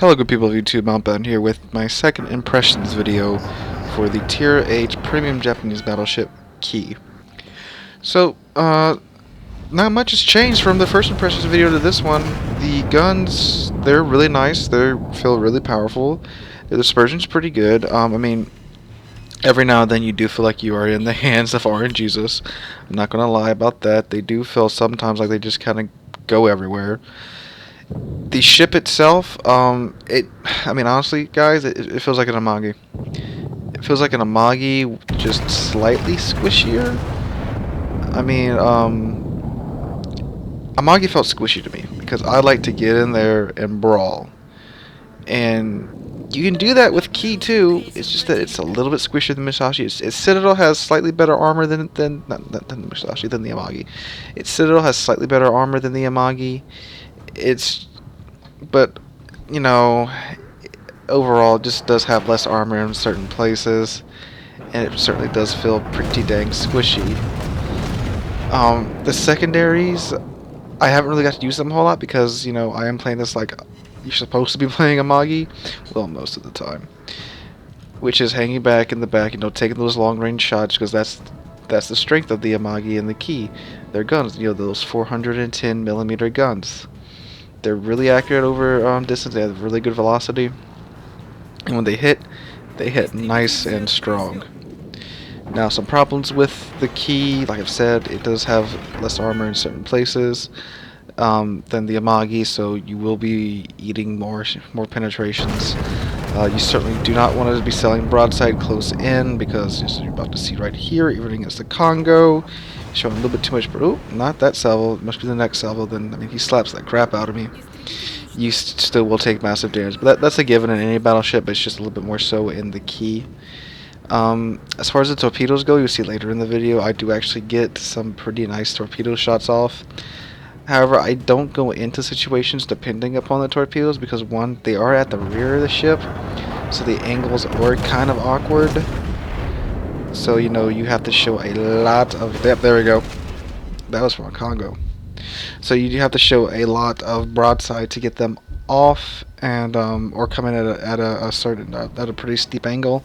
Hello good people of YouTube, Mountbound here with my second impressions video for the Tier 8 Premium Japanese Battleship Kii. So, not much has changed from the first impressions video to this one. The guns, they're really nice, they feel really powerful. The dispersion's pretty good. I mean, every now and then you do feel like you are in the hands of RNGesus. I'm not gonna lie about that. They do feel sometimes like they just kind of go everywhere. The ship itself, I mean, honestly, guys, it feels like an Amagi. It feels like an Amagi, just slightly squishier. I mean, Amagi felt squishy to me, because I like to get in there and brawl. And you can do that with Kii too, it's just that it's a little bit squishier than Musashi. Its Citadel has slightly better armor than Musashi, than the Amagi. Its Citadel has slightly better armor than the Amagi. But, you know, overall it just does have less armor in certain places, and it certainly does feel pretty dang squishy. The secondaries, I haven't really got to use them a whole lot because, you know, I am playing this like you're supposed to be playing Amagi, well, most of the time, which is hanging back in the back, you know, taking those long-range shots, because that's the strength of the Amagi and the Kii. Their guns, you know, those 410mm guns. They're really accurate over distance. They have really good velocity, and when they hit nice and strong. Now, some problems with the Kii, like I've said, it does have less armor in certain places than the Amagi, so you will be eating more penetrations. You certainly do not want to be selling broadside close in, because as you're about to see right here, even against the Congo, showing a little bit too much. Oh, not that salvo. It must be the next salvo. Then, I mean, he slaps that crap out of me. You still will take massive damage, but that's a given in any battleship. But it's just a little bit more so in the Kii. As far as the torpedoes go, you'll see later in the video, I do actually get some pretty nice torpedo shots off. However, I don't go into situations depending upon the torpedoes, because one, they are at the rear of the ship, so the angles are kind of awkward. So, you know, you have to show a lot of... Yep, there we go. That was from a Congo. So you do have to show a lot of broadside to get them off, and or come in at a pretty steep angle,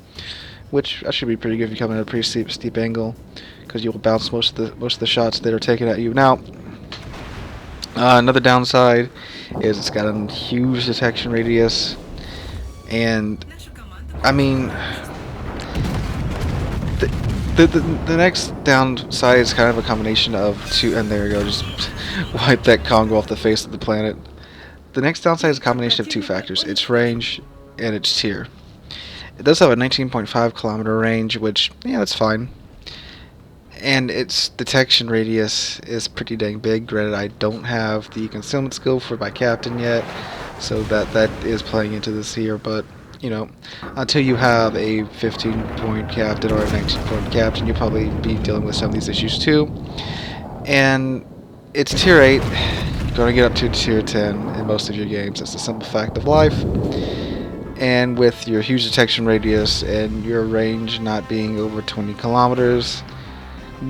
which should be pretty good if you come in at a pretty steep angle, because you will bounce most of the shots that are taken at you. Now, another downside is it's got a huge detection radius, and I mean, the next downside is kind of a combination of two, and there you go, just wipe that Congo off the face of the planet. The next downside is a combination of two factors: its range and its tier. It does have a 19.5 kilometer range, which, yeah, that's fine. And its detection radius is pretty dang big. Granted, I don't have the concealment skill for my captain yet, so that is playing into this here, but you know, until you have a 15-point captain or a 19-point captain, you'll probably be dealing with some of these issues too. And it's tier 8, you're going to get up to tier 10 in most of your games. That's the simple fact of life. And with your huge detection radius and your range not being over 20 kilometers,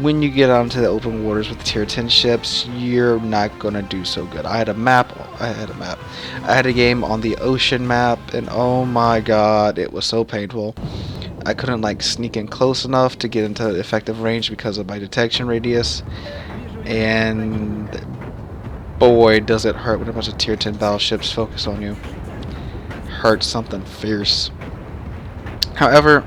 when you get onto the open waters with tier 10 ships, you're not gonna do so good. I had a game on the ocean map, and oh my god, it was so painful. I couldn't like sneak in close enough to get into effective range because of my detection radius, and boy does it hurt when a bunch of tier 10 battleships focus on you. Hurts something fierce. However,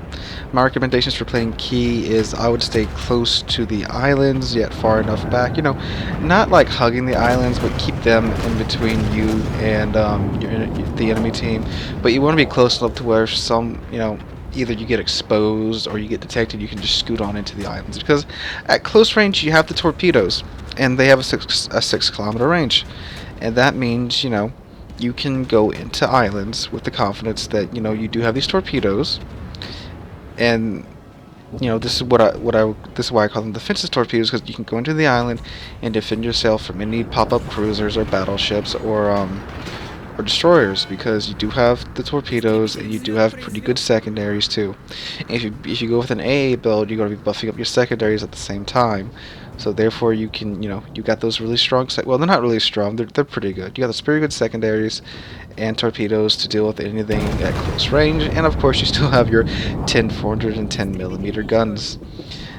my recommendations for playing Kii is I would stay close to the islands, yet far enough back. You know, not like hugging the islands, but keep them in between you and the enemy team. But you want to be close enough to where some, you know, either you get exposed or you get detected, you can just scoot on into the islands. Because at close range, you have the torpedoes, and they have a 6 kilometer range. And that means, you know, you can go into islands with the confidence that, you know, you do have these torpedoes. And you know, this is why I call them defensive torpedoes, because you can go into the island and defend yourself from any pop-up cruisers or battleships or destroyers, because you do have the torpedoes and you do have pretty good secondaries too. And if you go with an AA build, you're going to be buffing up your secondaries at the same time. So therefore, you can, you got those really strong. Well, they're not really strong. They're pretty good. You got those pretty good secondaries and torpedoes to deal with anything at close range, and of course, you still have your 10 410 millimeter guns.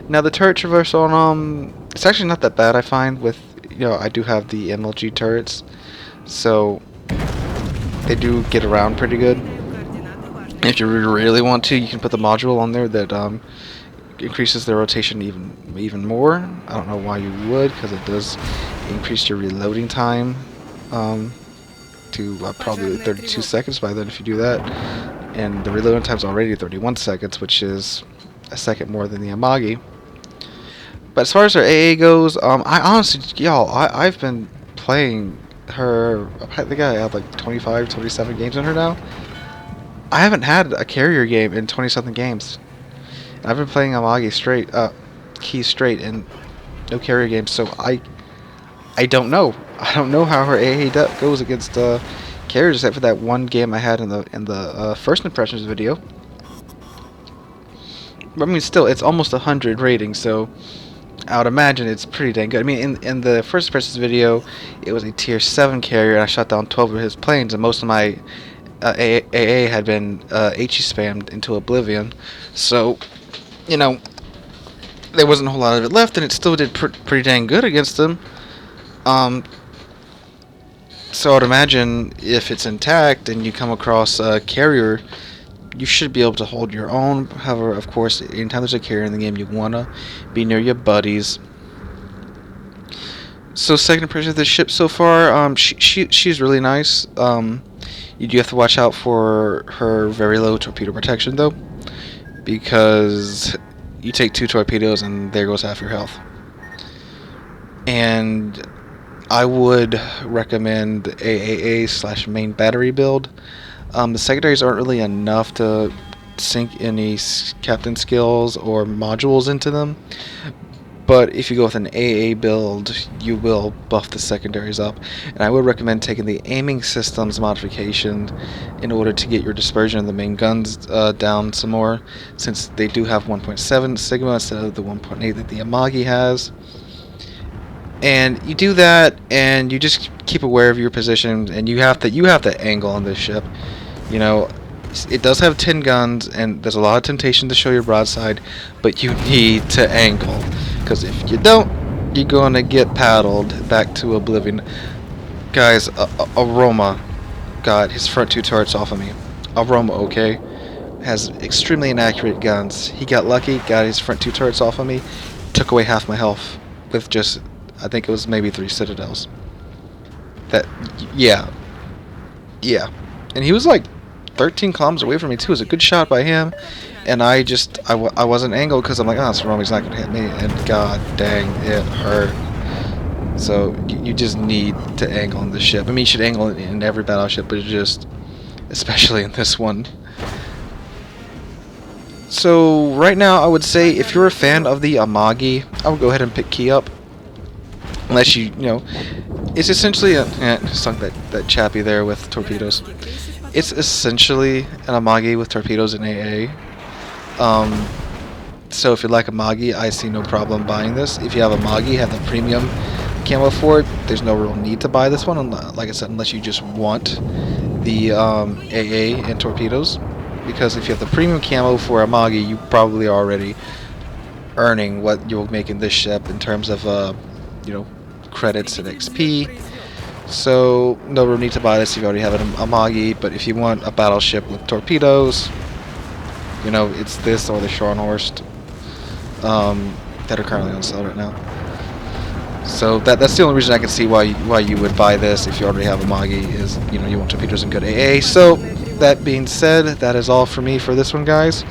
Now the turret traversal on it's actually not that bad. I find with I do have the MLG turrets, so they do get around pretty good. If you really want to, you can put the module on there that increases the rotation even more. I don't know why you would, because it does increase your reloading time to probably 32 seconds by then if you do that. And the reloading time is already 31 seconds, which is a second more than the Amagi. But as far as her AA goes, I honestly, I've been playing her. I think I have like 25, 27 games in her now. I haven't had a carrier game in 20-something games. I've been playing Amagi straight, Kii straight, and no carrier games. So I don't know. I don't know how her AA goes against carriers, except for that one game I had in the first impressions video. But, I mean, still, it's almost 100 rating, so I would imagine it's pretty dang good. I mean, in the first impressions video, it was a tier 7 carrier, and I shot down 12 of his planes, and most of my AA had been HE spammed into oblivion. So, there wasn't a whole lot of it left, and it still did pretty dang good against them. So I'd imagine if it's intact and you come across a carrier, you should be able to hold your own. However, of course, anytime there's a carrier in the game, you want to be near your buddies. So second impression of the ship so far, she's really nice. You do have to watch out for her very low torpedo protection, though, because you take 2 torpedoes and there goes half your health. And I would recommend AAA/main battery build. The secondaries aren't really enough to sink any captain skills or modules into them, but if you go with an AA build, you will buff the secondaries up. And I would recommend taking the aiming systems modification in order to get your dispersion of the main guns down some more, since they do have 1.7 Sigma instead of the 1.8 that the Amagi has. And you do that, and you just keep aware of your position, and you have to angle on this ship. It does have 10 guns, and there's a lot of temptation to show your broadside, but you need to angle, because if you don't, you're going to get paddled back to oblivion. Guys, Aroma got his front 2 turrets off of me. Aroma, okay, has extremely inaccurate guns. He got lucky, got his front 2 turrets off of me, took away half my health with just, I think it was maybe 3 citadels. Yeah. And he was like 13 kilometers away from me too. It was a good shot by him, and I wasn't angled because I'm like, oh, Rome's not gonna hit me, and god dang, it hurt. So you just need to angle on the ship. I mean, you should angle in every battleship, but just especially in this one. So right now, I would say if you're a fan of the Amagi, I would go ahead and pick Kii up. Unless it's essentially sunk that chappy there with torpedoes. It's essentially an Amagi with torpedoes and AA. So if you like Amagi, I see no problem buying this. If you have Amagi, have the premium camo for it, there's no real need to buy this one. Like I said, unless you just want the AA and torpedoes. Because if you have the premium camo for Amagi, you probably are already earning what you'll make in this ship in terms of credits and XP. So no real need to buy this if you already have an Amagi. But if you want a battleship with torpedoes, it's this or the Scharnhorst that are currently on sale right now. So that's the only reason I can see why you would buy this if you already have Amagi, is you want torpedoes and good AA. So that being said, that is all for me for this one, guys.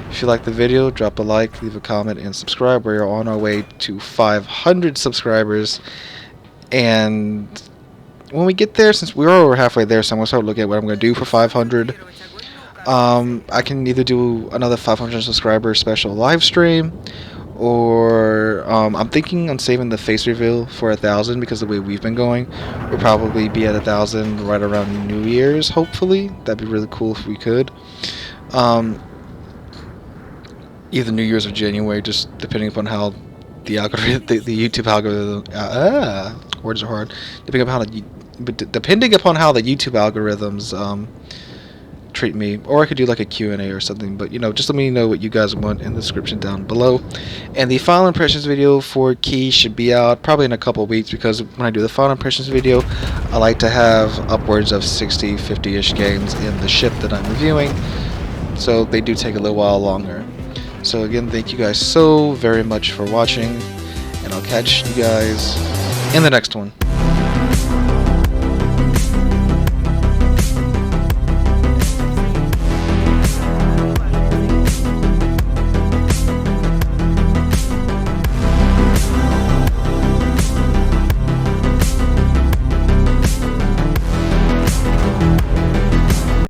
If you like the video, drop a like, leave a comment, and subscribe. We are on our way to 500 subscribers. And when we get there, since we're over halfway there, so I'm going to start looking at what I'm going to do for 500. I can either do another 500 subscriber special live stream, or I'm thinking on saving the face reveal for 1,000, because the way we've been going, we'll probably be at 1,000 right around New Year's, hopefully. That'd be really cool if we could. Either New Year's or January, just depending upon how the algorithm, the YouTube algorithm. Words are hard. Depending upon how the YouTube algorithms treat me, or I could do like a Q&A or something, but just let me know what you guys want in the description down below. And the final impressions video for Kii should be out probably in a couple weeks, because when I do the final impressions video, I like to have upwards of 50-ish games in the ship that I'm reviewing, so they do take a little while longer. So again, thank you guys so very much for watching, and I'll catch you guys in the next one.